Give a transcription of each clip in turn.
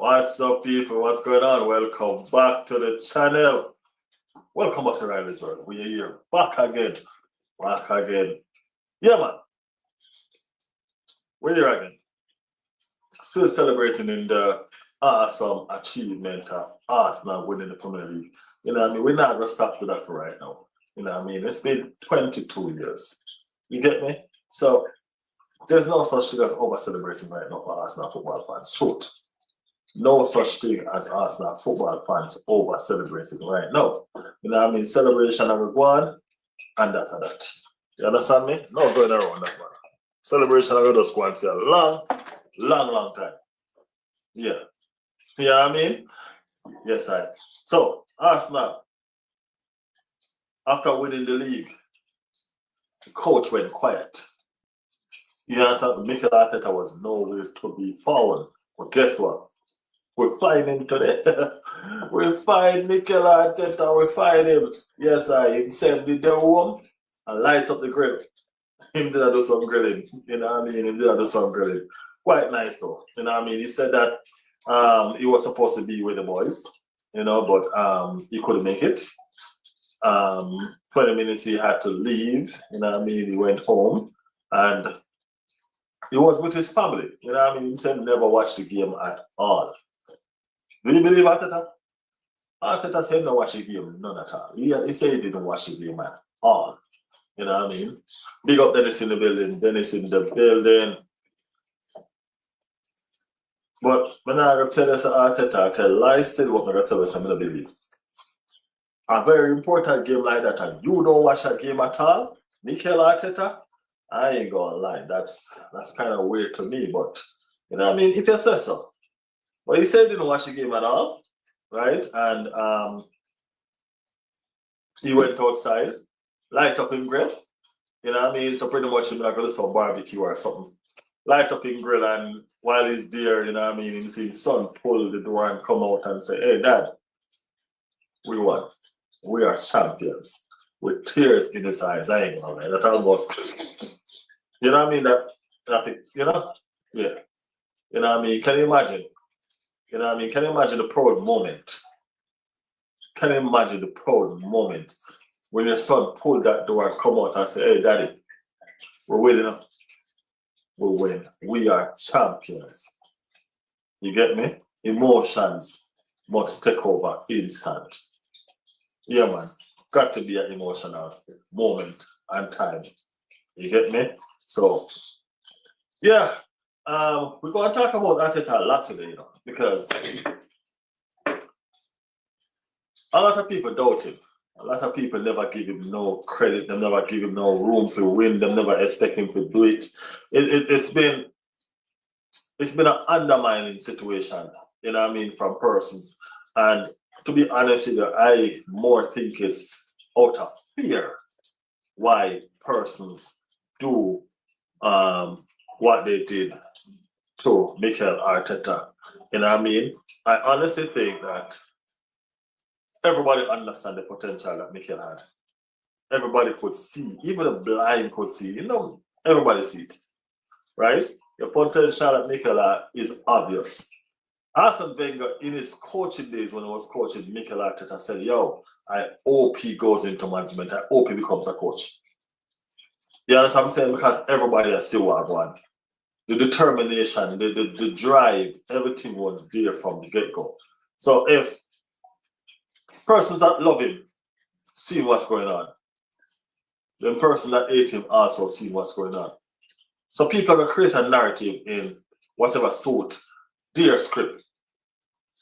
What's up, people? What's going on? Welcome back to the channel. Welcome back to Riley's World. We are here. Back again. Yeah, man. We're here again. Still celebrating in the awesome achievement of Arsenal winning the Premier League. You know what I mean? We're not going to stop to that for right now. You know what I mean? It's been 22 years. You get me? So, there's no such thing as over-celebrating right now for Arsenal football fans. Truth. No such thing as Arsenal football fans over-celebrating right now. You know what I mean? Celebration of reward and that. You understand me? No going around that, man. Celebration of the squad for a long time. Yeah. You know what I mean? Yes, I. So, Arsenal, after winning the league, the coach went quiet. You understand? Mikel Arteta was nowhere to be found. But guess what? We're finding him today. We find Mikel Arteta, we find him. Yes, I himself did the room and light up the grill. Him did do some grilling. You know what I mean? Him did do some grilling. Quite nice though. You know what I mean? He said that he was supposed to be with the boys, you know, but he couldn't make it. 20 minutes he had to leave, you know what I mean? He went home and he was with his family. You know what I mean? He said he never watched the game at all. Do you believe Arteta? Arteta said no watch the game, none at all. He said he didn't watch the game at all. You know what I mean? Big up Dennis in the building. But when I going to tell us Arteta, I tell lies still what I'm going to tell us I'm going to believe. A very important game like that, and you don't watch that game at all, Mikel Arteta, I ain't gonna lie. That's kind of weird to me, but you know what I mean? If you say so. But he said he didn't watch the game at all, right? And he went outside, light up in grill. You know what I mean? So pretty much he's not gonna do some barbecue or something. Light up in grill, and while he's there, you know what I mean, he see his son pull the door and come out and say, "Hey Dad, we won. We are champions." With tears in his eyes. I ain't gonna lie. That almost, you know what I mean? That you know? Yeah. You know what I mean? Can you imagine? You know what I mean? Can you imagine the proud moment? Can you imagine the proud moment when your son pulled that door and come out and say, "Hey Daddy, we're winning. We'll win. We are champions." You get me? Emotions must take over instant. Yeah, man. Got to be an emotional moment and time. You get me? So, yeah, we're going to talk about Arteta a lot today, you know, because a lot of people doubt him. A lot of people never give him no credit. They never give him no room to win. They never expect him to do it. It's been an undermining situation, you know what I mean, from persons. And to be honest with you, I more think it's out of fear why persons do what they did to Mikel Arteta. You know what I mean? I honestly think that everybody understands the potential that Mikel had. Everybody could see, even the blind could see, you know, everybody see it, right? The potential that Mikel had is obvious. Arsene Wenger, in his coaching days when he was coaching Mikel Arteta, said, "Yo, I hope he goes into management. I hope he becomes a coach." You understand what I'm saying? Because everybody has seen what I want. The determination, the drive, everything was there from the get-go. So if persons that love him see what's going on, then persons that hate him also see what's going on. So people are going to create a narrative in whatever suit their script.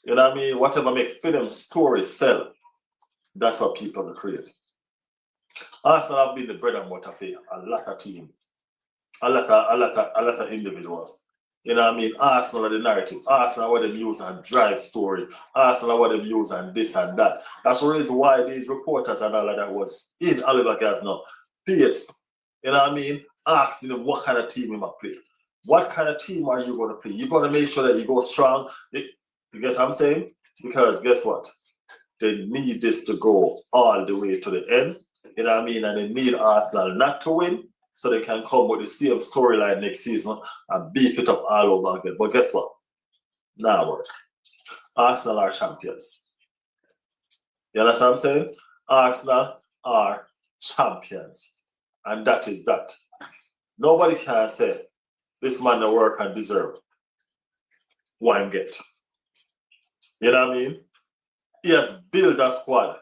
You know what I mean? Whatever make film story sell, that's what people will create. Arsenal have been the bread and butter for a lot of team, a lot of individuals. You know what I mean? Arsenal are the narrative. Arsenal are what they use and drive story. Arsenal are what they use and this and that. That's the reason why these reporters and all of that was in Oliver Glasner PS. You know what I mean? Asking him what kind of team he might play. What kind of team are you going to play? You're going to make sure that you go strong. You get what I'm saying? Because guess what? They need this to go all the way to the end. You know what I mean? And they need Arsenal not to win so they can come with the same storyline next season and beef it up all over again. But guess what? Nah, work. Arsenal are champions. You understand what I'm saying? Arsenal are champions. And that is that. Nobody can say this man no work and deserve what him get. You know what I mean? He has built a squad.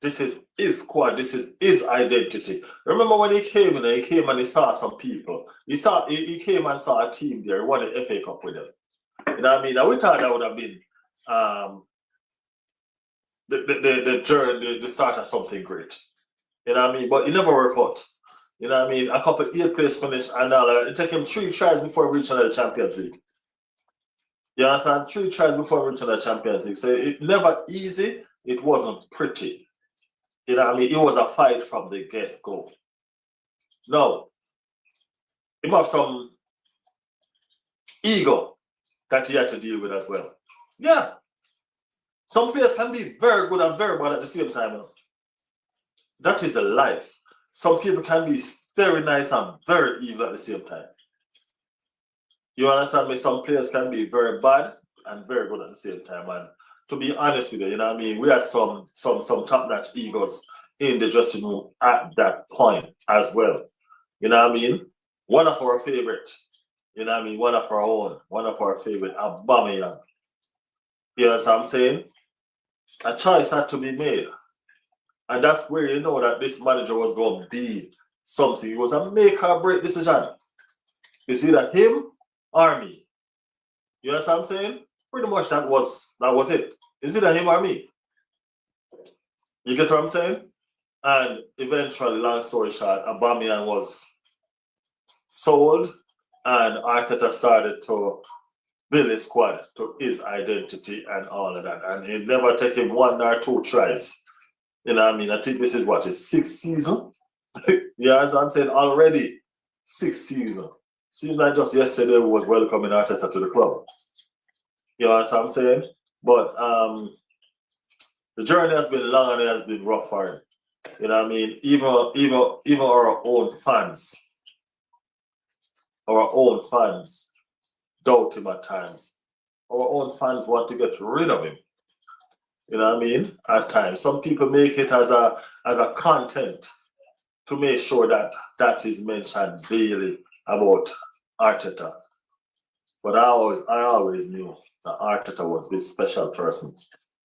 This is his squad. This is his identity. Remember when he came in, he came and he saw some people. He came and saw a team there. He won the FA Cup with them. You know what I mean? And we thought that would have been the journey, the start of something great. You know what I mean? But it never worked out. You know what I mean? A couple 8th place finish and it took him 3 tries before reaching the Champions League. You understand? 3 tries before reaching the Champions League. So it never easy. It wasn't pretty. You know what I mean? It was a fight from the get-go. Now, he have some ego that he had to deal with as well. Yeah. Some players can be very good and very bad at the same time. You know? That is a life. Some people can be very nice and very evil at the same time. You understand me? Some players can be very bad and very good at the same time. And to be honest with you, you know what I mean? We had some top-notch egos in the dressing room at that point as well. You know what I mean? One of our favorite, you know what I mean? One of our own, one of our favorite, Aubameyang. You know what I'm saying? A choice had to be made. And that's where you know that this manager was going to be something. It was a make or break decision. It's either him or me. You know what I'm saying? Pretty much that was it. It's either him or me. You get what I'm saying? And eventually, long story short, Aubameyang was sold and Arteta started to build his squad to his identity and all of that. And it never took him 1 or 2 tries. You know what I mean? I think this is what, his 6th season? Yeah, as I'm saying, already 6th season. Seems like just yesterday we was welcoming Arteta to the club. You know what I'm saying? But the journey has been long and it has been rough for him. You know what I mean? Even our own fans doubt him at times. Our own fans want to get rid of him. You know what I mean? At times. Some people make it as a content to make sure that is mentioned daily about Arteta. But I always knew that Arteta was this special person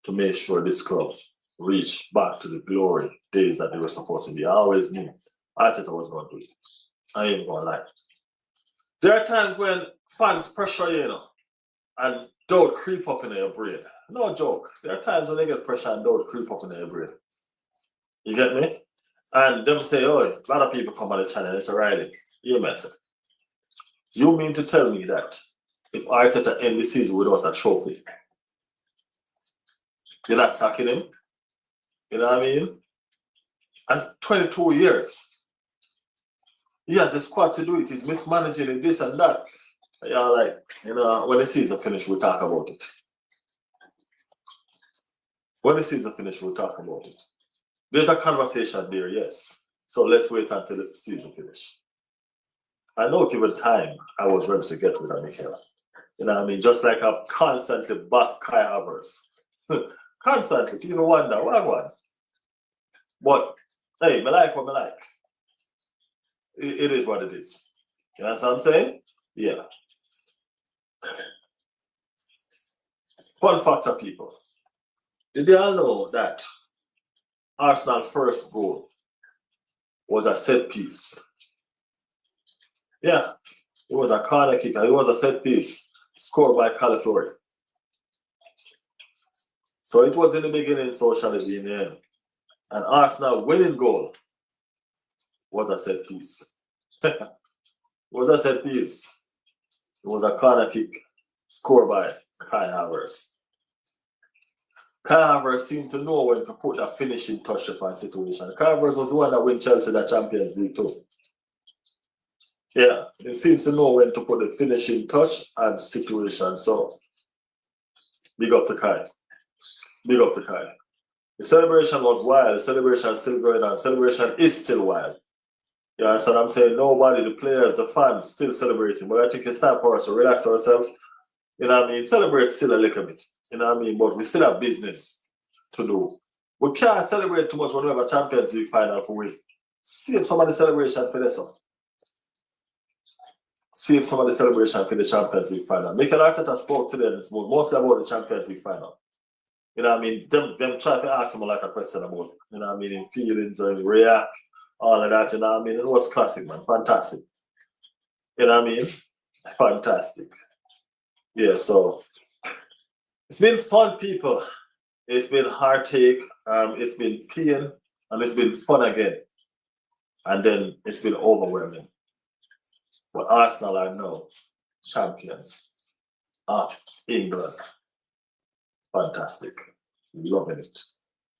to make sure this club reached back to the glory days that they were supposed to be. I always knew Arteta was going to do it. I ain't going to lie. There are times when fans pressure you, you know, and doubt creep up in your brain. No joke. There are times when they get pressure and doubt creep up in your brain. You get me? And them say, oh, a lot of people come on the channel and say, Riley, you mess it. You mean to tell me that if Arteta end the season without a trophy, you're not sacking him? You know what I mean? And 22 years. He has a squad to do it. He's mismanaging it, this and that. Yeah, like, you know, when the season finishes, we'll talk about it. When the season finishes, we'll talk about it. There's a conversation there, yes. So let's wait until the season finishes. I know given time, I was ready to get rid of Mikel. You know what I mean? Just like I've constantly backed Kai Havertz. Constantly, if you don't wonder, what? But, hey, me like what me like. It is what it is. You know what I'm saying? Yeah. Fun factor, people. Did you all know that Arsenal's first goal was a set piece? Yeah, it was a corner kick. It was a set piece scored by Calafiori. So it was in the beginning, so shall it be in the end. And Arsenal winning goal was a set piece. It was a set piece. It was a corner kick scored by Kai Havertz. Kai Havertz seemed to know when to put a finishing touch upon situation. Kai Havertz was the one that won Chelsea the Champions League too. Yeah, he seems to know when to put the finishing touch and situation. So, big up to Kai. Big up to Kai. The celebration was wild. The celebration is still going on. The celebration is still wild. You understand what I'm saying? Nobody, the players, the fans, still celebrating. But I think it's time for us to relax ourselves. You know what I mean? Celebrate still a little bit. You know what I mean? But we still have business to do. We can't celebrate too much when we have a Champions League final for we. Save some of the celebration for this one. Save some of the celebration for the Champions League final. Mikel Arteta spoke to them mostly about the Champions League final. You know what I mean? Them try to ask him a lot of questions about it. You know what I mean? In feelings or in react, all of that, you know what I mean? It was classic, man. Fantastic. You know what I mean? Fantastic. Yeah, so it's been fun, people. It's been heartache, it's been pain, and it's been fun again. And then it's been overwhelming. But Arsenal are now champions of England. Fantastic. Loving it.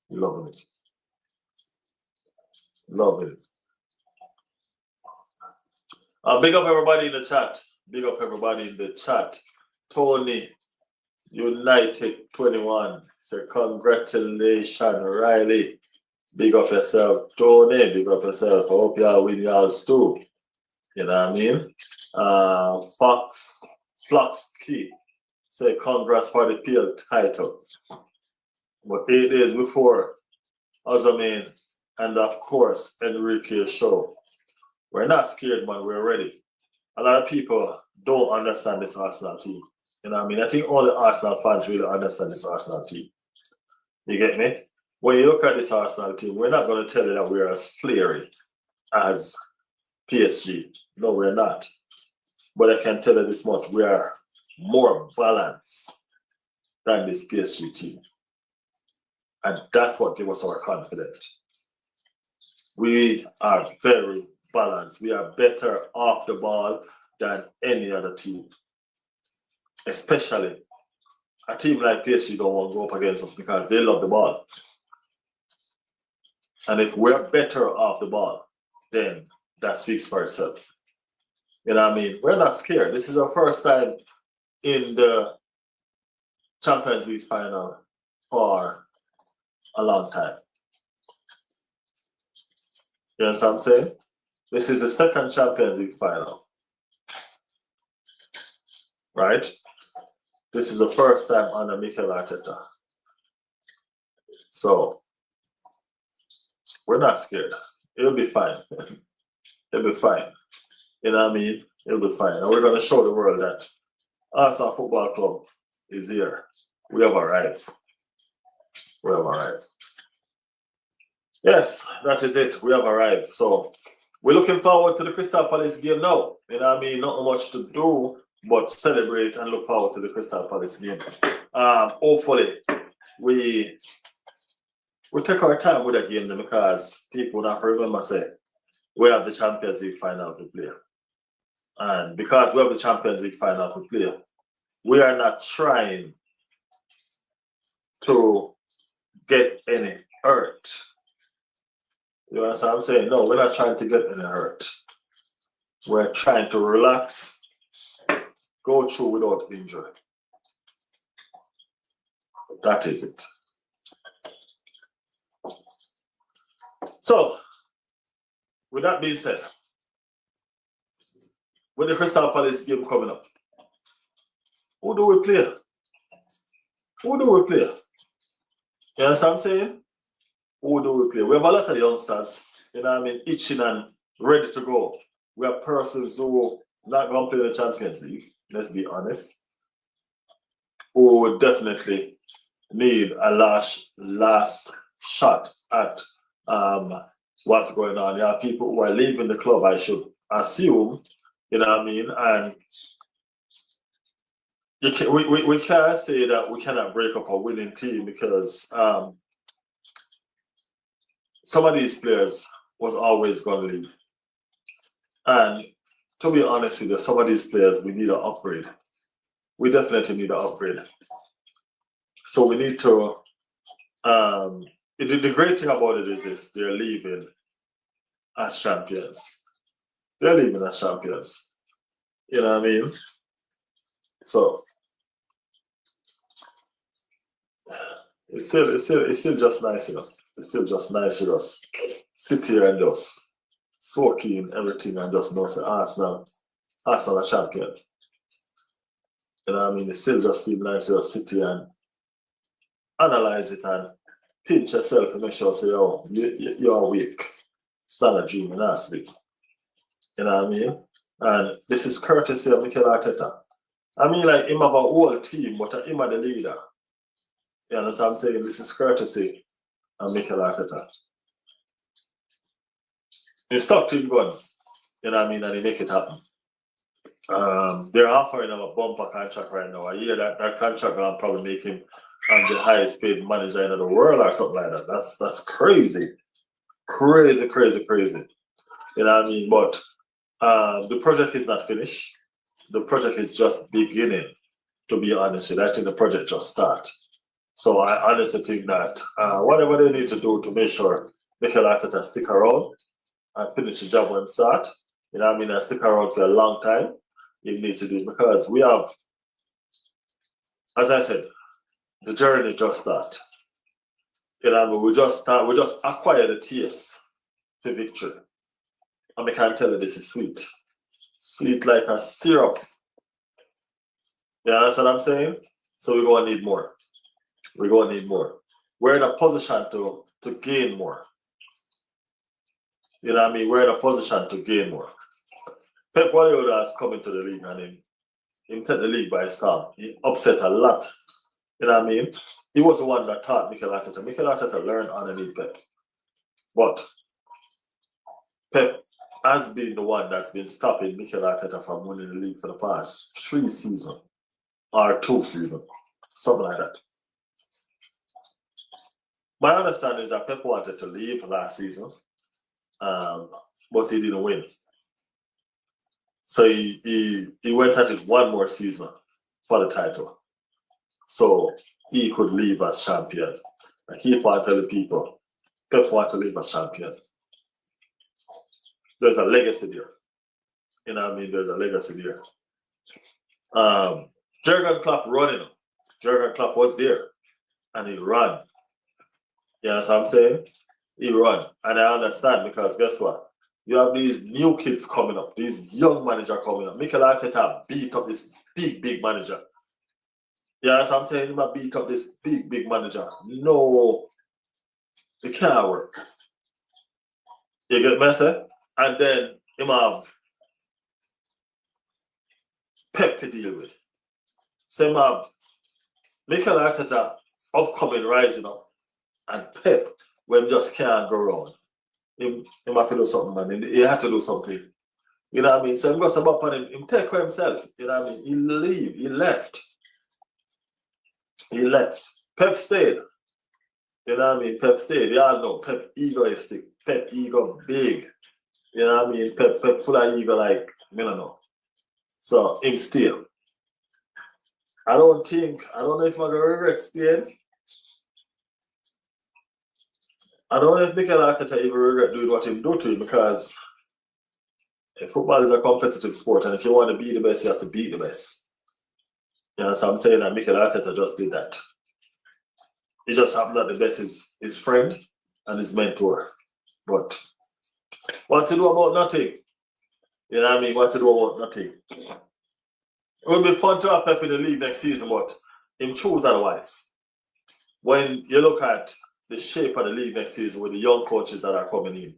Loving it. Loving it. Big up everybody in the chat. Big up everybody in the chat. Tony, United 21. Say congratulations, Riley. Big up yourself, Tony. Big up yourself. I hope y'all win y'all's too. You know what I mean? Fox Key. Say congrats for the PL title. But 8 days before Ozamin and of course Enrique's show. We're not scared, man. We're ready. A lot of people don't understand this Arsenal team. You know what I mean? I think all the Arsenal fans really understand this Arsenal team. You get me? When you look at this Arsenal team, we're not going to tell you that we're as flary as PSG. No, we're not. But I can tell you this much. We are more balanced than this PSG team. And that's what gives us our confidence. We are very balanced. We are better off the ball than any other team. Especially a team like PSG don't want to go up against us because they love the ball. And if we're better off the ball, then that speaks for itself. You know what I mean? We're not scared. This is our first time in the Champions League final for a long time. You understand what I'm saying? This is the second Champions League final. Right? This is the first time under Mikel Arteta. So, we're not scared. It'll be fine. It'll be fine. You know what I mean? It'll be fine. And we're going to show the world that Arsenal Football Club is here. We have arrived. We have arrived. Yes, that is it. We have arrived. So, we're looking forward to the Crystal Palace game now. You know what I mean? Not much to do, but celebrate and look forward to the Crystal Palace game. Hopefully, we take our time with that game then because people not remember say we have the Champions League final to play. And because we have the Champions League final to play, we are not trying to get any hurt. You understand what I'm saying? No, we're not trying to get any hurt. We're trying to relax, go through without injury. That is it. So, with that being said, with the Crystal Palace game coming up, who do we play? Who do we play? You understand what I'm saying? Who do we play? We have a lot of youngsters, you know what I mean, itching and ready to go. We have persons who not going to play the Champions League, let's be honest, who would definitely need a last shot at what's going on. There are people who are leaving the club, I should assume, you know what I mean? And we can't say that we cannot break up a winning team because some of these players was always going to leave. And to be honest with you, some of these players, we need an upgrade. We definitely need an upgrade. So we need to, the great thing about it is this, they're leaving as champions. They're leaving as champions. You know what I mean? So, it's still just nice, you know. It's still just nice to just sit here and just soak in everything and just know say Arsenal a champion. You know what I mean? It still just feels nice to just sit here and analyze it and pinch yourself and make sure say, oh, you're awake. It's not a dream, you're not asleep. You know what I mean? And this is courtesy of Mikel Arteta. I mean, like, him have a whole team, but him are the leader. You understand what I'm saying? This is courtesy of Mikel Arteta. He stuck to his guns, you know what I mean, and he make it happen. They're offering him a bumper contract right now. I hear that contract will probably make him the highest paid manager in the world or something like that. That's crazy. Crazy. You know what I mean? But the project is not finished. The project is just beginning, to be honest with you. I think the project just started. So I honestly think that whatever they need to do to make sure Mikel Arteta stick around and finish the job when him start, you know what I mean, and stick around for a long time, you need to do it, because we have, as I said, the journey just start. You know what I mean? We just acquire the taste for victory. And I can tell you this is sweet. Sweet like a syrup. You understand what I'm saying? So we're going to need more. We're going to need more. We're in a position to gain more. You know what I mean? We're in a position to gain more. Pep Guardiola has come into the league and he took the league by storm. He upset a lot. You know what I mean? He was the one that taught Mikel Arteta. Mikel Arteta learned underneath Pep. But Pep has been the one that's been stopping Mikel Arteta from winning the league for the past 3 seasons or 2 seasons, something like that. My understanding is that Pep wanted to leave last season, but he didn't win. So he went at it one more season for the title. So he could leave as champion. I keep on telling people, Pep want to leave as champion. There's a legacy there. You know what I mean? There's a legacy there. Jurgen Klopp running. Jurgen Klopp was there and he ran. You know what I'm saying? He run. And I understand, because guess what? You have these new kids coming up, these young managers coming up. Mikel Arteta beat up this big manager. You know what I'm saying? He might beat up this big manager. No, it can't work. You get me, say? And then him have Pep to deal with. So him have Mikel Arteta upcoming, rising up, and Pep, when just can't go wrong. Him have to do something, man. He had to do something. You know what I mean? So him got some up on him take for himself. You know what I mean? He leave. He left. Pep stayed. You know what I mean? Pep stayed. Y'all know Pep egoistic. Pep ego big. You know what I mean? Pep full of ego, like, I don't know. So him stay. I don't know if I'm gonna regret staying. I don't know if Mikel Arteta even regret doing what he do to him, because football is a competitive sport, and if you want to be the best, you have to beat the best. You know, so I'm saying that Mikel Arteta just did that. It just happened that the best is his friend and his mentor. But what to do about nothing? You know what I mean? What to do about nothing? It will be fun to have Pep in the league next season, but him choose otherwise. When you look at the shape of the league next season with the young coaches that are coming in,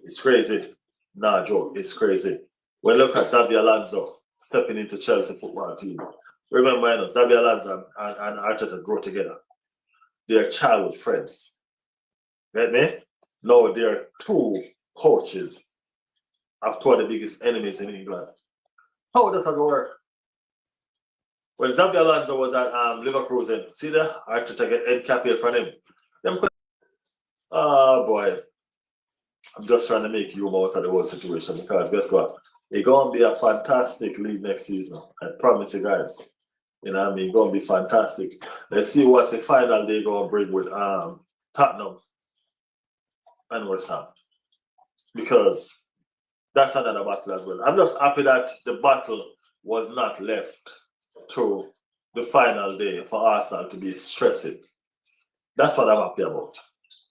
it's crazy. Nah, joke, it's crazy. When you look at Xabi Alonso stepping into Chelsea football team, remember, you know, Xabi Alonso and Arteta grow together. They're childhood friends. Get me? No, they're 2 coaches of 2 of the biggest enemies in England. How does that work? When Xabi Alonso was at Liverpool, see there, Arteta get Ed Capel from him. Oh boy, I'm just trying to make you out of the whole situation, because guess what? It's going to be a fantastic league next season. I promise you guys. You know what I mean? It's going to be fantastic. Let's see what's the final they're going to bring with Tottenham and West Ham. Because that's another battle as well. I'm just happy that the battle was not left to the final day for Arsenal to be stressing. That's what I'm happy about.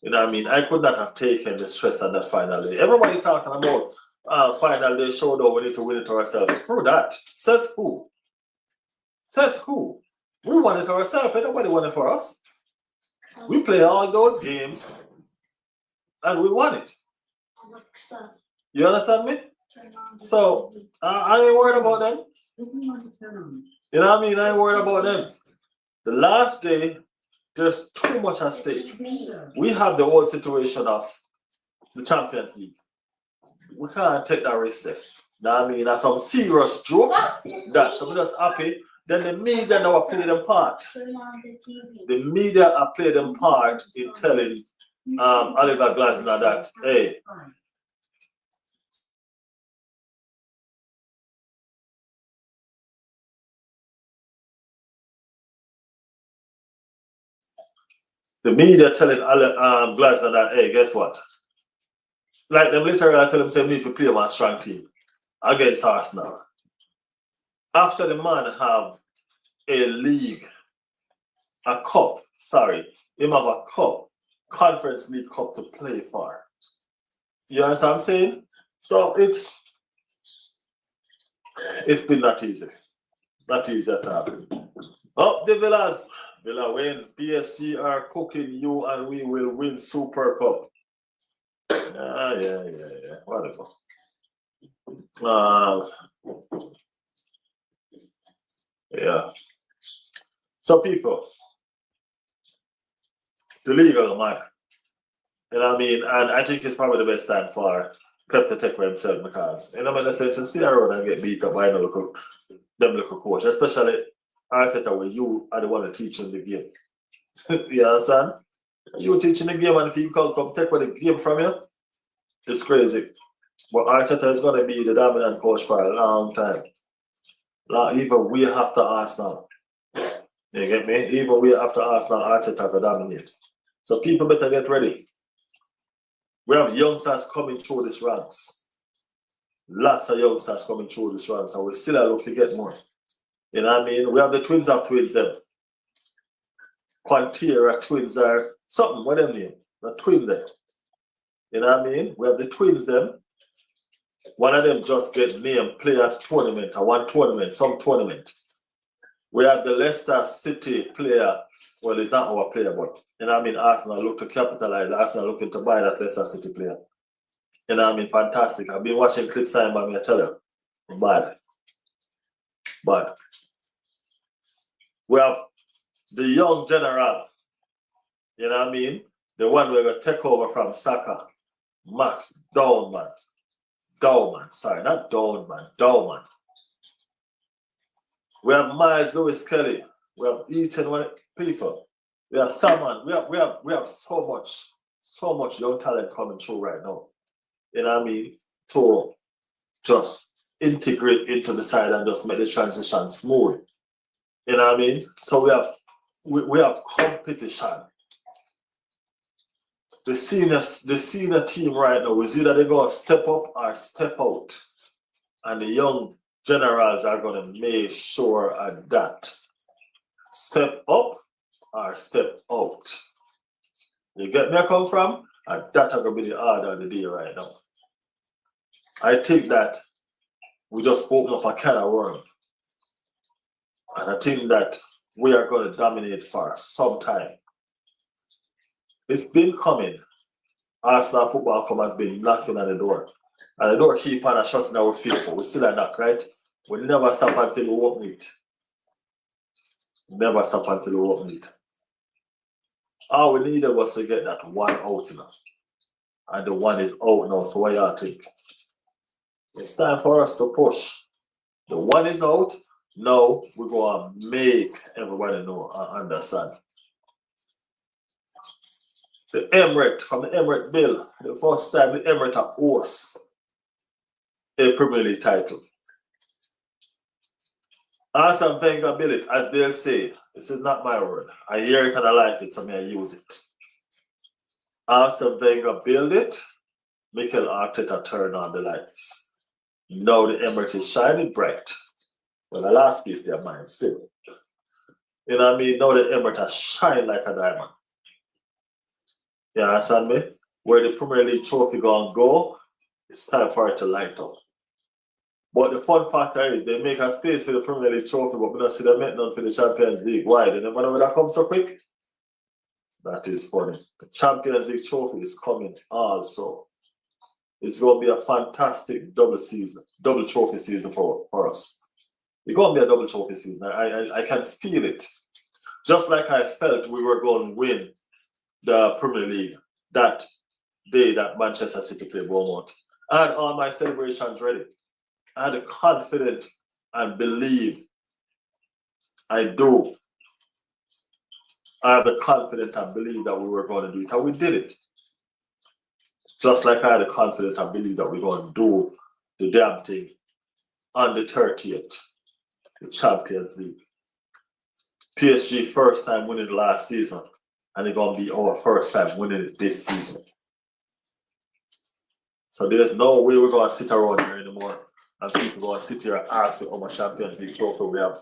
You know what I mean? I could not have taken the stress on that final day. Everybody talking about final day showdown, we need to win it ourselves. Screw that. Says who? Says who? We won it ourselves. Nobody won it for us. We play all those games and we won it. You understand me? So I ain't worried about them. You know what I mean? I ain't worried about them. The last day, there's too much at stake. We have the whole situation of the Champions League. We can't take that risk there. You know what I mean? That's some serious joke. That so we just happy. Then the media now play them part. The media are playing them part in telling Oliver Glasner that, hey, the media telling Glasner that, hey, guess what? Like them literally I tell them, say, we need to play one strong team against Arsenal. After the man have a league, a cup, him have a cup, Conference League Cup to play for. You understand what I'm saying? So it's been not easy. Not easy at all. Up the Villas. Villa win. PSG are cooking you and we will win Super Cup. Yeah. Whatever. Yeah. So people, the league are mad. You know what I mean? And I think it's probably the best time for Pep to take for himself because, you know, when they say to stay around and get beat up by them local coach, especially Arteta, where you are the one teaching the game. You understand? You teaching the game, and if he come take the game from you, it's crazy. But Arteta is going to be the dominant coach for a long time. Even we have to Arsenal. You get me? Even we have to Arsenal, Arteta to dominate. So people better get ready. We have youngsters coming through these ranks. Lots of youngsters coming through these ranks, and we still are looking to get more. You know what I mean? We have the twins of twins, them. Quantera twins are something, what them name? The twin there. You know what I mean? We have the twins, them. One of them just get named play at tournament, or one tournament, some tournament. We have the Leicester City player. Well, it's not our player, but you know what I mean? Arsenal look to capitalize. Arsenal looking to buy that Leicester City player. You know what I mean? Fantastic. I've been watching clips by me, I tell you. Bad. But we have the young general. You know what I mean? The one we're going to take over from Saka. Max Dowman. Sorry, not Dowman. Dowman. We have Miles Lewis Kelly. We have Ethan people. We have Salmon. We have so much young talent coming through right now. You know what I mean? To just integrate into the side and just make the transition smooth. You know what I mean? So we have competition. The senior team right now is either they're going to step up or step out. And the young generals are going to make sure of that. Step up or step out. You get where I come from? And that's going to be the order of the day right now. I think that we just open up a can of worms. And I think that we are going to dominate for some time. It's been coming. Arsenal Football Club has been knocking on the door. And the door keep on shutting our feet, but we still are knock, right? We never stop until we open it. Never stop until we open it. All we needed was to get that one out now. And the one is out now, so what y'all think? It's time for us to push. The one is out. Now we're going to make everybody know and understand. The Emirates, from the Emirates bill, the first time the Emirates are hosts a Premier League title. Arsene Wenger built it, as they'll say. This is not my word. I hear it and I like it, so I use it. Arsene Wenger built it. Mikel Arteta turned on the lights. Now the Emirates is shining bright. Well, the last piece they have mine still. You know what I mean? Now the Emirates are shining like a diamond. You understand me? Where the Premier League trophy gonna go, it's time for it to light up. But the fun factor is they make a space for the Premier League trophy, but we don't see them make none for the Champions League. Why? They never know when that comes so quick. That is funny. The Champions League trophy is coming also. It's going to be a fantastic double trophy season for us. It's going to be a double trophy season. I can feel it. Just like I felt we were going to win the Premier League that day that Manchester City played Bournemouth. I had all my celebrations ready. I had confidence and believe. I do. I have the confidence and believe that we were going to do it, and we did it. Just like I had the confidence and believe that we're going to do the damn thing on the 30th, the Champions League. PSG first time winning last season, and it's going to be our first time winning it this season. So there's no way we're going to sit around here anymore and people going to sit here and ask you how much Champions League trophy we have.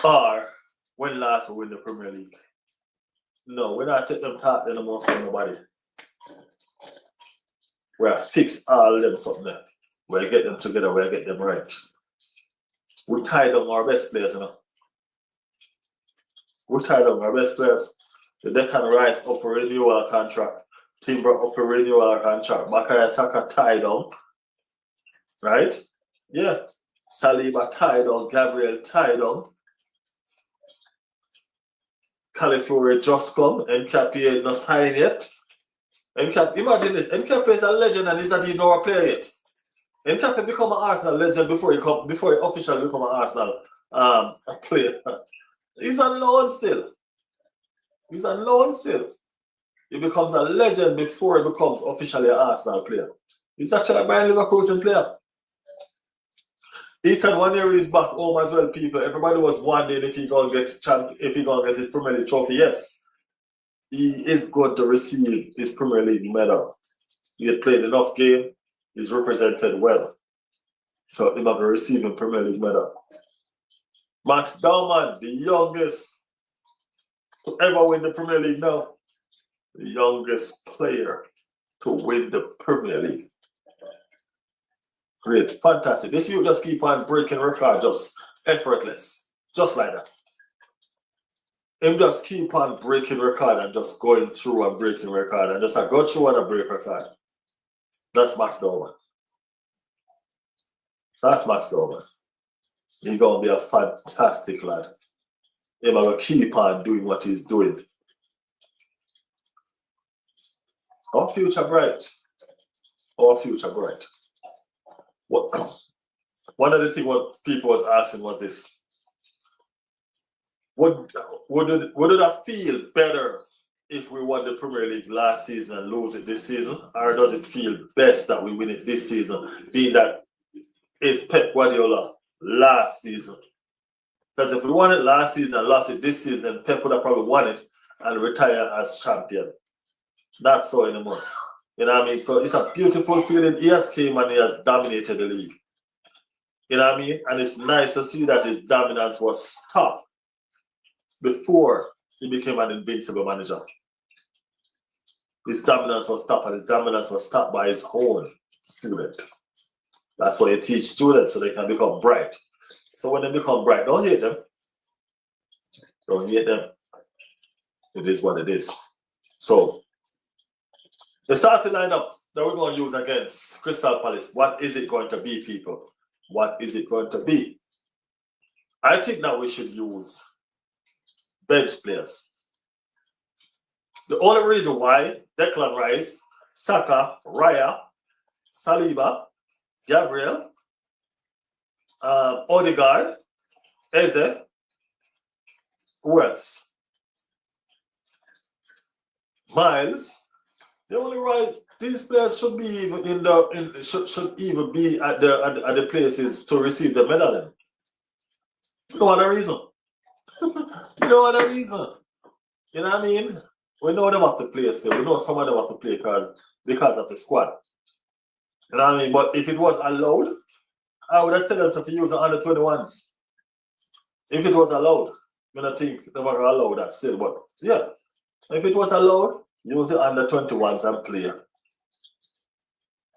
Or when last we win the Premier League. No, we're not taking them talk anymore from nobody. We're fix all them something there. We'll get them together, we'll get them right. We tied down our best players, you know. We tied down our best players. The Deccan Rice up for renewal contract. Timber up for renewal contract. Bakary Saka tied down. Right? Yeah. Saliba tied down. Gabriel tied down. Califore just come. Mbappe ain't not signed yet. Imagine this. Mbappe is a legend and he's not even our player yet. Mbappe become an Arsenal legend before he officially become an Arsenal player. He's on loan still. He's on loan still. He becomes a legend before he becomes officially an Arsenal player. He's actually a Bayern Leverkusen player. Ethan, 1 year he's back home as well, people. Everybody was wondering if he's gonna get his Premier League trophy. Yes, he is going to receive his Premier League medal. He had played enough game. He's represented well, so he's going to receive a Premier League medal. Max Dauman, the youngest to ever win the Premier League now. The youngest player to win the Premier League. Great, fantastic. This you just keep on breaking record, just effortless, just like that. Him just keep on breaking record and just going through and breaking record and just go through and break record. That's Max Dauman. That's Max Dauman. He's gonna be a fantastic lad. He's gonna keep on doing what he's doing. Our future bright. Our future bright. One of the things what people was asking was this. Would it have feel better if we won the Premier League last season and lose it this season? Or does it feel best that we win it this season, being that it's Pep Guardiola last season? Because if we won it last season and lost it this season, then Pep would have probably won it and retire as champion. Not so anymore. You know what I mean? So it's a beautiful feeling. He has came and he has dominated the league. You know what I mean? And it's nice to see that his dominance was stopped before he became an invincible manager. His dominance was stopped, and his dominance was stopped by his own student. That's why they teach students so they can become bright. So when they become bright, don't hate them. Don't hate them. It is what it is. So the starting lineup that we're going to use against Crystal Palace, what is it going to be, people? What is it going to be? I think that we should use bench players. The only reason why Declan Rice, Saka, Raya, Saliba, Gabriel, Odegaard, Eze, who else? Miles. The only right, these players should be even should even be at the places to receive the medal. No other reason. No other reason. You know what I mean? We know them have to play still. We know some of them have to play because of the squad. You know what I mean? But if it was allowed, I would have told them to use the under 21s. If it was allowed, I don't think they were allowed that still. But yeah, if it was allowed, use the under 21s and play.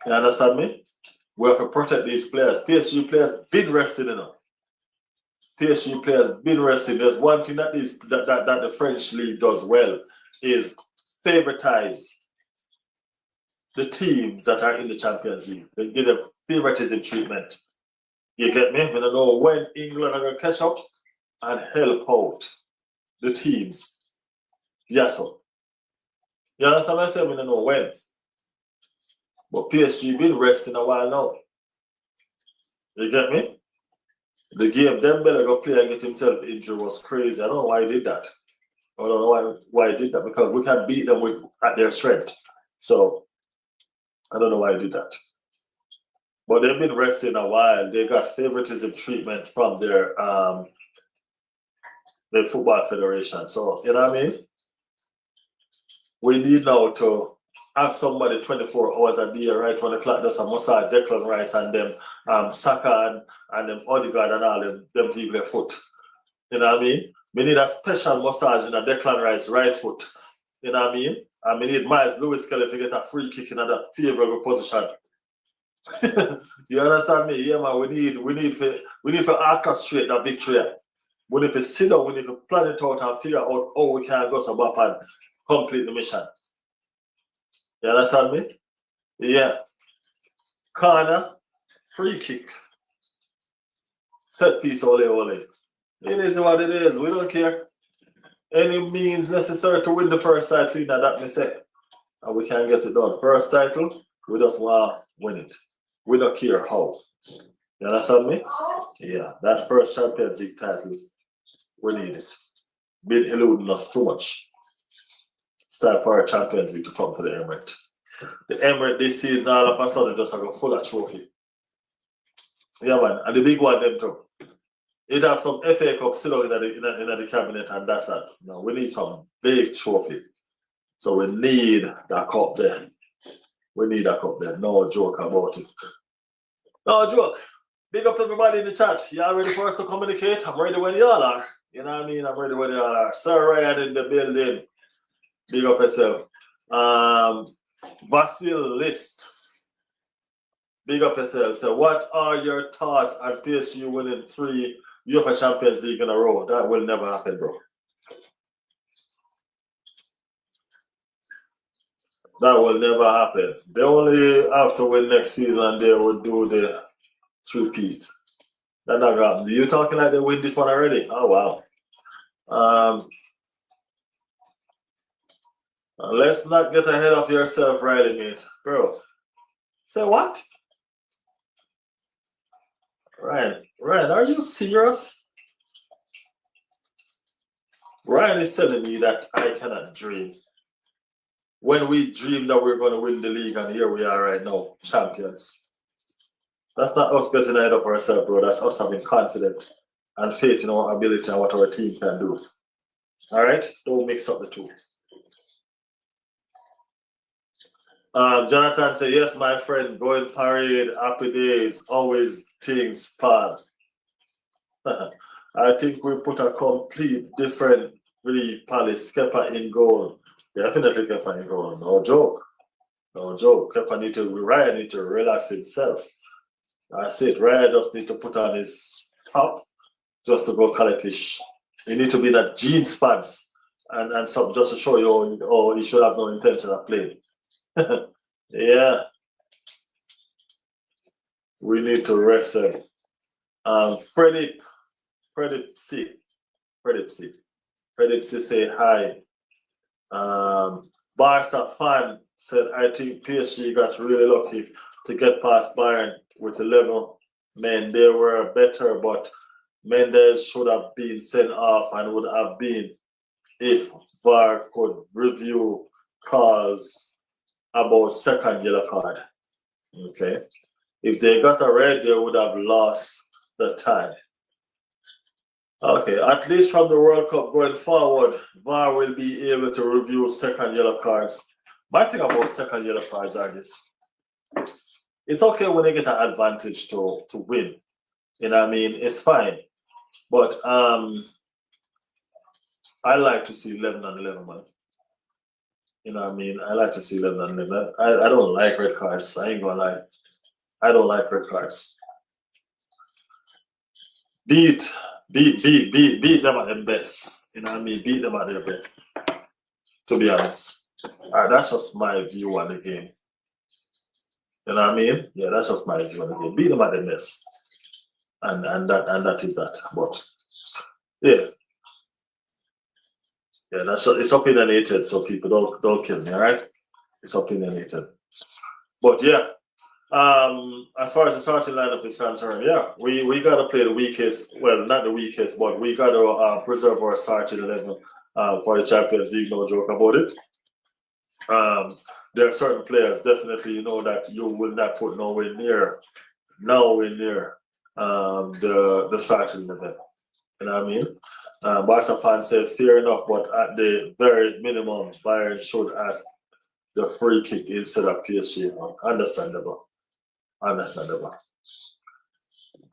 You understand me? We have to protect these players. PSG players been rested enough. PSG players been resting. There's one thing that the French league does well is favoritize the teams that are in the Champions League. They give them favoritism treatment. You get me? I don't know when England are going to catch up and help out the teams. Yes, sir. You understand what I'm saying? I don't know when. But PSG been resting a while now. You get me? The game Dembele go play and get himself injured was crazy. I don't know why he did that. I don't know why he did that, because we can beat them at their strength. So I don't know why he did that. But they've been resting a while. They got favoritism treatment from their football federation. So you know what I mean? We need now to have somebody 24 hours a day, right? When the clock does a massage Declan Rice and them Saka and them Odegaard and all them people their foot. You know what I mean? We need a special massage in a Declan Rice right foot. You know what I mean? And we need Miles Lewis Kelly to get a free kick in that favorable position. You understand me? Yeah, man. We need to orchestrate that victory. We need to sit down, we need to plan it out and figure out how we can go some up and complete the mission. You understand me? Yeah. Corner, free kick. Set piece, ole. It is what it is. We don't care. Any means necessary to win the first title, that me say. And we can get it done. First title, we just want to win it. We don't care how. You understand me? Yeah. That first Champions League title, we need it. Been eluding us too much. It's time for our Champions League to come to the Emirates. The Emirates this season, all of a sudden, just like a full of trophy. Yeah, man. And the big one, them too. It have some FA Cup still in the cabinet, and that's that. No, we need some big trophy. So we need that cup there. We need that cup there. No joke about it. No joke. Big up everybody in the chat. Y'all ready for us to communicate? I'm ready when y'all are. You know what I mean? I'm ready when y'all are. Sir Ryan in the building. Big up yourself. Vasil List. Big up yourself. So what are your thoughts on PSG winning 3 UEFA Champions League in a row? That will never happen, bro. That will never happen. They only have to win next season, they will do the three-peat. That's not gonna happen. You talking like they win this one already? Oh, wow. Let's not get ahead of yourself, Riley, mate. Bro, say what? Ryan, are you serious? Ryan is telling me that I cannot dream. When we dream that we're going to win the league, and here we are right now, champions. That's not us getting ahead of ourselves, bro. That's us having confidence and faith in our ability and what our team can do. All right? Don't mix up the two. Jonathan said, yes, my friend, going parade, happy days, always things, pal. I think we put a complete different Palace, Kepa in goal. Definitely Kepa in goal. No joke. Ryan need to relax himself. That's it. Ryan just need to put on his top just to go Kalakish. You need to be that jeans pants and some just to show you, oh, you should have no intention of playing. Yeah. We need to rest him. Freddie C say hi. Barca fan said, I think PSG got really lucky to get past Bayern with 11 men. They were better, but Mendes should have been sent off and would have been if VAR could review calls about second yellow card. Okay. If they got a red, they would have lost the tie. Okay, at least from the World Cup going forward, VAR will be able to review second yellow cards. My thing about second yellow cards are this. It's okay when they get an advantage to win. You know what I mean? It's fine. But I like to see 11 and 11, man. You know what I mean? I like to see 11 and 11. I don't like red cards. I ain't gonna lie. I don't like red cards. Beat beat them at their best. You know what I mean? Beat them at their best. To be honest. That's just my view on the game. You know what I mean? Yeah, that's just my view on the game. Beat them at their best. And that is that. But yeah. Yeah, it's opinionated, so people don't kill me, all right? It's opinionated. But yeah. As far as the starting lineup is concerned, yeah, we gotta play the weakest. Well, not the weakest, but we gotta preserve our starting 11 for the Champions League. No joke about it. There are certain players definitely that you will not put nowhere near the starting 11. You know what I mean? Barca fans say fair enough, but at the very minimum, Bayern should add the free kick instead of PSG. Understandable.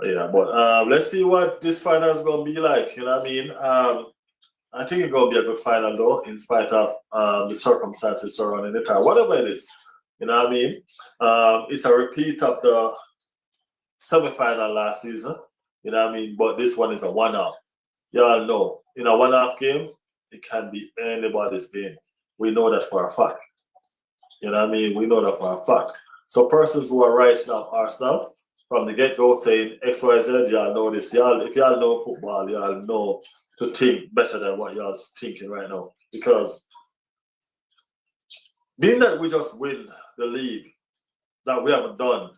Yeah, but let's see what this final is going to be like. You know what I mean? I think it's going to be a good final, though, in spite of the circumstances surrounding the tie. Whatever it is, you know what I mean? It's a repeat of the semi-final last season. You know what I mean? But this one is a one-off. Y'all know, in a one-off game, it can be anybody's game. We know that for a fact. You know what I mean? We know that for a fact. So persons who are writing up Arsenal from the get-go saying XYZ, y'all know this. If y'all know football, y'all know to think better than what y'all's thinking right now. Because being that we just win the league that we haven't done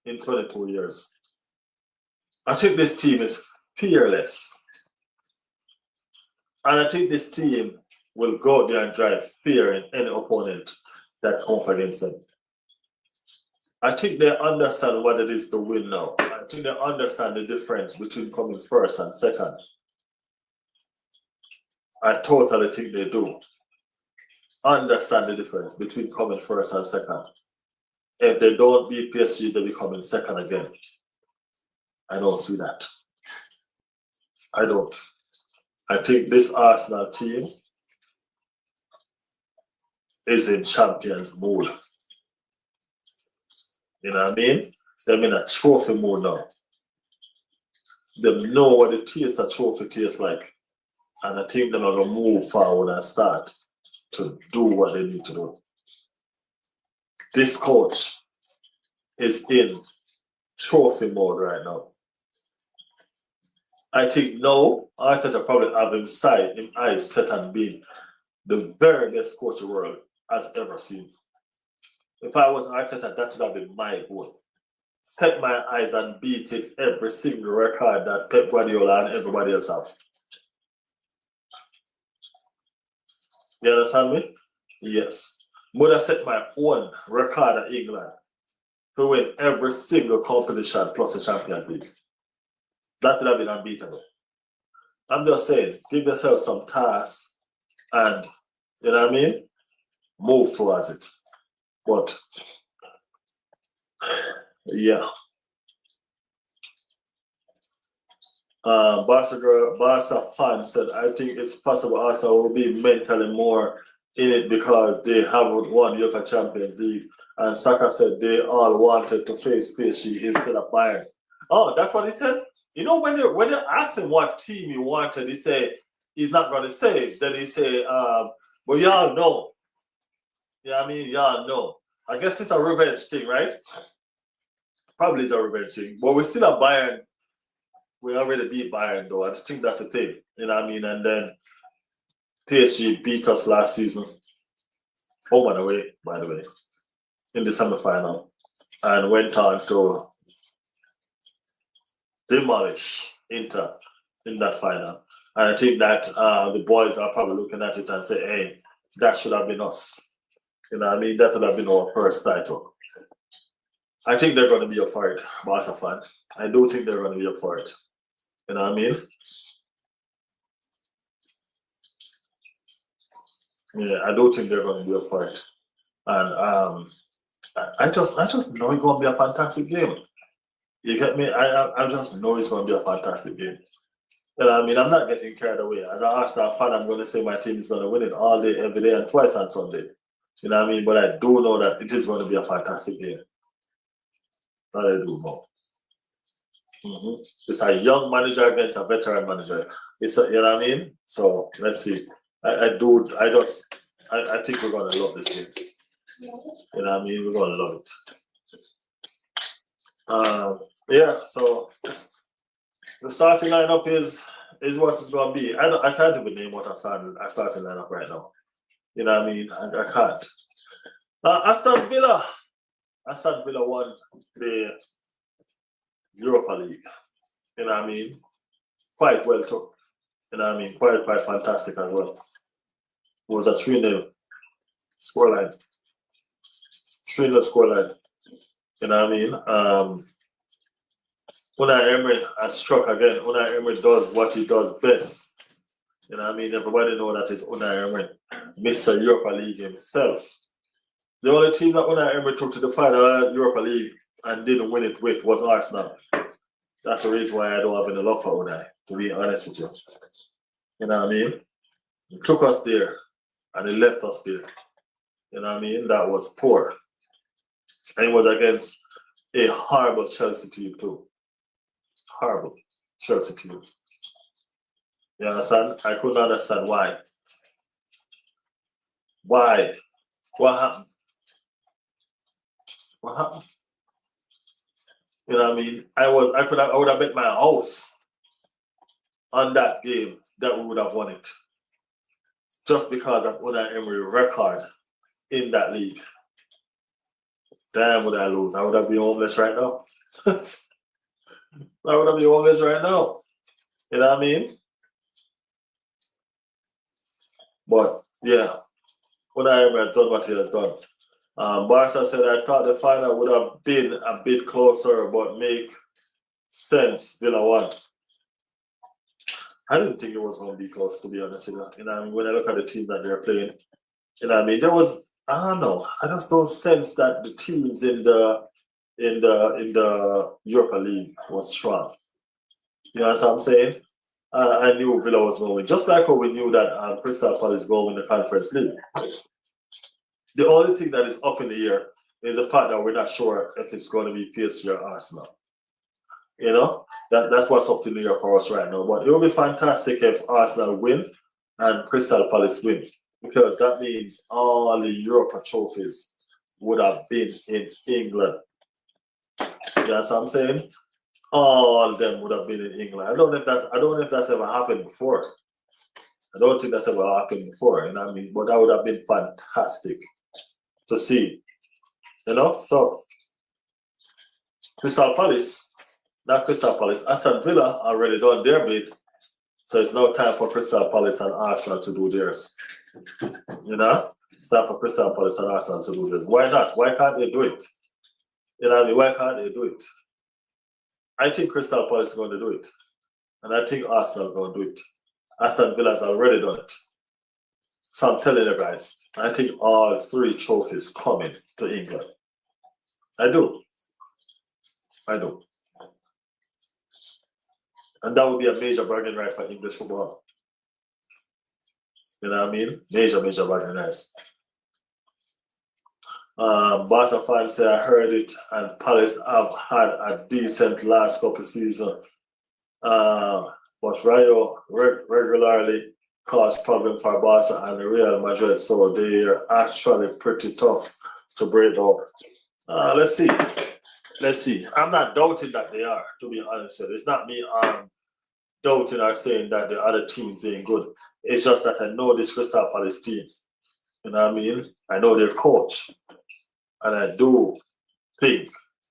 in 22 years, I think this team is fearless. And I think this team will go out there and drive fear in any opponent that comes against them. I think they understand what it is to win now. I think they understand the difference between coming first and second. I totally think they do. Understand the difference between coming first and second. If they don't beat PSG, they'll be coming second again. I don't see that. I don't. I think this Arsenal team is in champions mood. You know what I mean? They're in a trophy mode now. They know what the taste of trophy tastes like. And I think they're going to move forward and start to do what they need to do. This coach is in trophy mode right now. I think now Arteta probably have in eyes set and being the very best coach the world has ever seen. If I was Arteta, that would have been my goal. Set my eyes and beat it every single record that Pep Guardiola and everybody else have. You understand me? Yes. Would have set my own record at England to win every single competition plus the Champions League. That would have been unbeatable. I'm just saying, give yourself some tasks and, you know what I mean? Move towards it. But, yeah. Barca fan said, I think it's possible Arsenal will be mentally more in it because they haven't won UEFA Champions League. And Saka said they all wanted to face PSG instead of Bayern. Oh, that's what he said? You know, when you ask him what team he wanted, he say he's not going to say. Then he say, but y'all know. Yeah, I mean, y'all know. I guess it's a revenge thing, right? Probably it's a revenge thing. But we still have Bayern. We already beat Bayern, though. I just think that's the thing. You know what I mean? And then PSG beat us last season. Home and away, by the way, in the semi-final. And went on to demolish Inter in that final. And I think that the boys are probably looking at it and say, hey, that should have been us. You know what I mean? That would have been our first title. I think they're going to be up for it, Barca fan. I do think they're going to be up for it. You know what I mean? Yeah, I do think they're going to be up for it. And I just know it's going to be a fantastic game. You get me? I just know it's going to be a fantastic game. You know what I mean? I'm not getting carried away. As an Arsenal fan, I'm going to say my team is going to win it all day, every day, and twice on Sunday. You know what I mean? But I do know that it is going to be a fantastic game. That I do know. It's a young manager against a veteran manager. It's a, you know what I mean? So let's see. I think we're gonna love this game. You know what I mean? We're gonna love it. Yeah, so the starting lineup is what it's gonna be. I can't even name what I'm starting lineup right now. You know what I mean? I can't. Aston Villa won the Europa League. You know what I mean? Quite well too. You know what I mean? Quite fantastic as well. It was a 3-0 scoreline. 3-0 scoreline. You know what I mean? Unai Emery has struck again. Unai Emery does what he does best. You know what I mean? Everybody know that is Unai Emery, Mr. Europa League himself. The only team that Unai Emery took to the final Europa League and didn't win it with was Arsenal. That's the reason why I don't have any love for Unai, to be honest with you. You know what I mean? He took us there and he left us there. You know what I mean? That was poor. And it was against a horrible Chelsea team too. Horrible Chelsea team. You understand? I couldn't understand why. Why? What happened? What happened? You know what I mean? I would have bet my house on that game that we would have won it. Just because of Unai Emery record in that league. Damn, would I lose? I would have been homeless right now. I would have been homeless right now. You know what I mean? But yeah, Unai Emery has done what he has done. Barca said, I thought the final would have been a bit closer, but make sense, Villa won. I didn't think it was going to be close, to be honest with you. You know what I mean? When I look at the team that they're playing, you know what I mean? There was, I don't know, I just don't sense that the teams in the Europa League was strong. You know what I'm saying? I knew Villa was going to win, just like how we knew that Crystal Palace is going to win the Conference League. The only thing that is up in the air is the fact that we're not sure if it's going to be PSG or Arsenal. You know, that's what's up in the air for us right now. But it would be fantastic if Arsenal win and Crystal Palace win, because that means all the Europa trophies would have been in England. You know what I'm saying? All of them would have been in England. I don't know if that's ever happened before. I don't think that's ever happened before. You know what I mean? But that would have been fantastic to see. You know? So Crystal Palace, Aston Villa already done their bit. So it's now time for Crystal Palace and Arsenal to do theirs. You know? It's time for Crystal Palace and Arsenal to do theirs. Why not? Why can't they do it? You know what I mean? Why can't they do it? I think Crystal Palace is going to do it. And I think Arsenal is going to do it. Aston Villa has already done it. So I'm telling you guys, I think all 3 trophies coming to England. I do. And that would be a major bargain right for English football. You know what I mean? Major bargain rights. Barca fans say I heard it, and Palace have had a decent last couple seasons. But Rayo regularly cause problem for Barca and Real Madrid, so they are actually pretty tough to break down. Let's see. I'm not doubting that they are, to be honest with you. It's not me doubting or saying that the other teams ain't good. It's just that I know this Crystal Palace team. You know what I mean? I know their coach. And I do think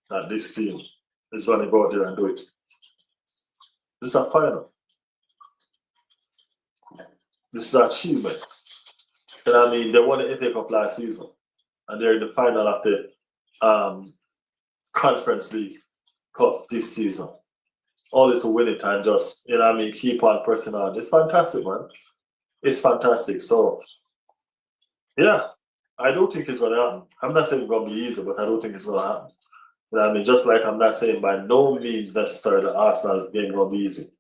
that this team is going to go out there and do it. This is a final. This is an achievement. You know what I mean? They won the FA Cup last season. And they're in the final of the Conference League Cup this season. Only to win it and just, you know what I mean, keep on pressing on. It's fantastic, man. It's fantastic. So, yeah, I do think it's going to happen. I'm not saying it's going to be easy, but I do think it's going to happen. You know what I mean? Just like I'm not saying by no means necessarily the Arsenal game going to be easy.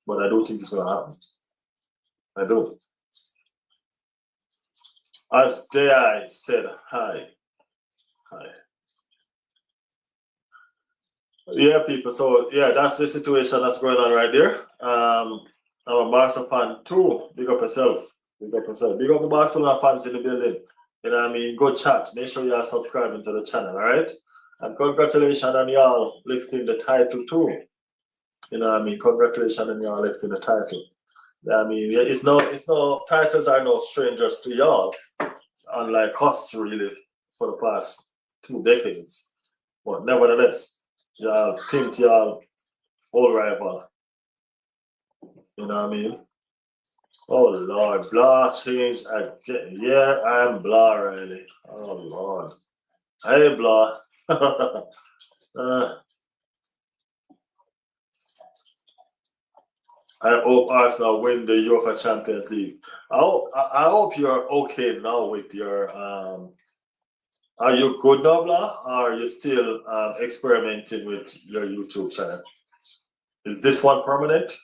But I do think it's going to happen. I do. As I said, hi. Yeah, people. So yeah, that's the situation that's going on right there. I'm a Barca fan too. Big up yourself. Big up yourself. Big up the Barcelona fans in the building. You know what I mean? Go chat. Make sure you are subscribing to the channel, all right? And congratulations on y'all lifting the title too. You know what I mean? Congratulations on y'all lifting the title. You know what I mean? Yeah, it's no titles are no strangers to y'all, unlike us really for the past 2 decades. But nevertheless, y'all pimped y'all old rival. You know what I mean? Oh Lord, blah change again. Yeah, I'm blah really. Oh Lord. Hey blah. I hope Arsenal win the UEFA Champions League. I hope you're okay now with your are you good now, blah? Or are you still experimenting with your YouTube channel? Is this one permanent?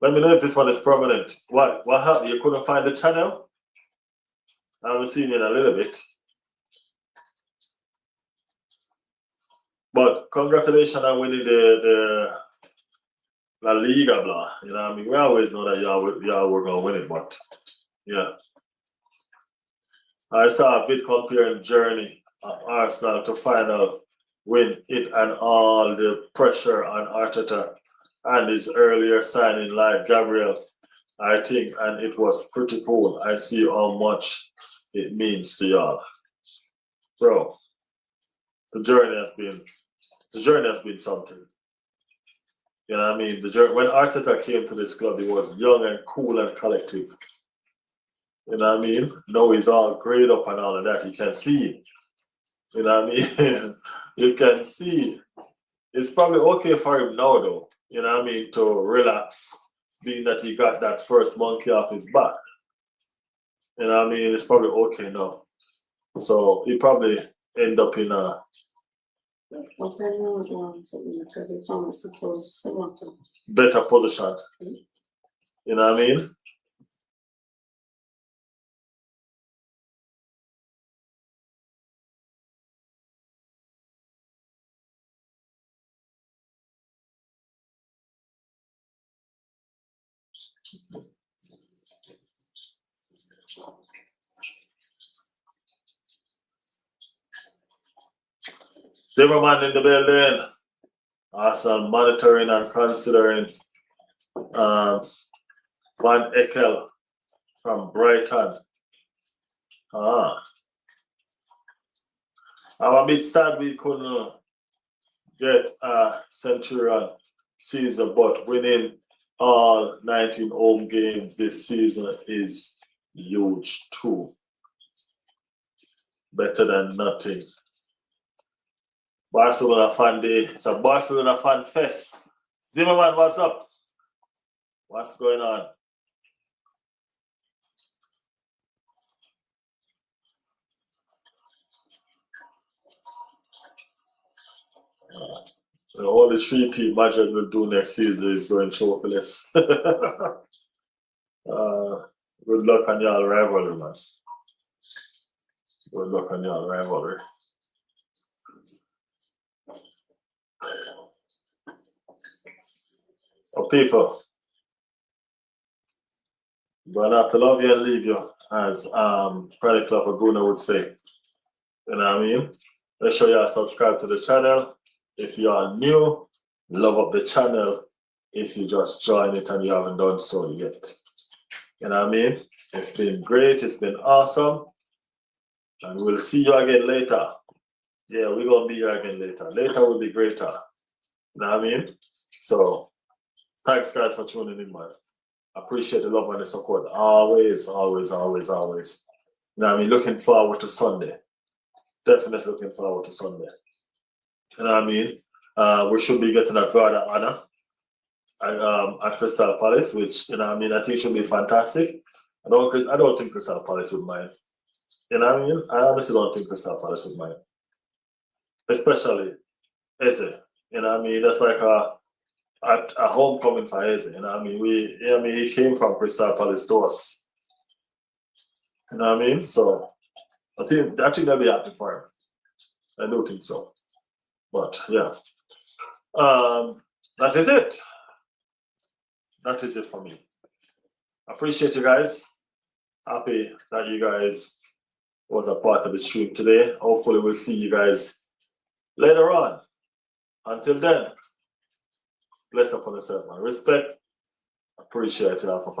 Let me know if this one is permanent. What happened? You couldn't find the channel? I haven't seen you in a little bit. But congratulations on winning the La Liga, blah. You know what I mean? We always know that y'all were going to win it, but yeah. I saw a bit comparing journey of Arsenal to final win it and all the pressure on Arteta and his earlier signing like Gabriel, I think, and it was pretty cool. I see how much it means to y'all. Bro, the journey has been something. You know what I mean? When Arteta came to this club, he was young and cool and collective. You know what I mean? Now he's all grayed up and all of that. You can see. You know what I mean? You can see. It's probably okay for him now, though. You know what I mean? To relax, being that he got that first monkey off his back. You know what I mean? It's probably okay now. So he probably end up in a better position. You know what I mean? Zimmerman in the building. Arsenal monitoring and considering Van Eckel from Brighton. I'm a bit sad we couldn't get a Centurion season, but winning all 19 home games this season is huge too. Better than nothing. Barcelona fan day. It's a Barcelona fan fest. Zimmerman, what's up? What's going on? All the 3P Madrid will do next season is going trophyless. Good luck on y'all rivalry, man. Good luck on y'all rivalry. Oh, people, I'm gonna have to love you and leave you, as Credit Club Aguna would say. You know what I mean? Make sure y'all subscribe to the channel. If you are new, love up the channel. If you just joined it and you haven't done so yet. You know what I mean? It's been great, it's been awesome. And we'll see you again later. Yeah, we're gonna be here again later. Later will be greater. You know what I mean? So thanks guys for tuning in, man. Appreciate the love and the support. Always, always, always, always. You know what I mean? Looking forward to Sunday. Definitely looking forward to Sunday. You know what I mean? We should be getting a guard of honor at Crystal Palace, which, you know what I mean, I think should be fantastic. I don't think Crystal Palace would mind. You know what I mean? I honestly don't think Crystal Palace would mind. Especially Eze. You know what I mean? That's like a homecoming for Eze. You know what I mean? He came from Crystal Palace to us. You know what I mean? So I think they'll be happy for him. I don't think so. But yeah. That is it. That is it for me. Appreciate you guys. Happy that you guys was a part of the stream today. Hopefully we'll see you guys later on. Until then, bless upon yourself, man. Respect. Appreciate you for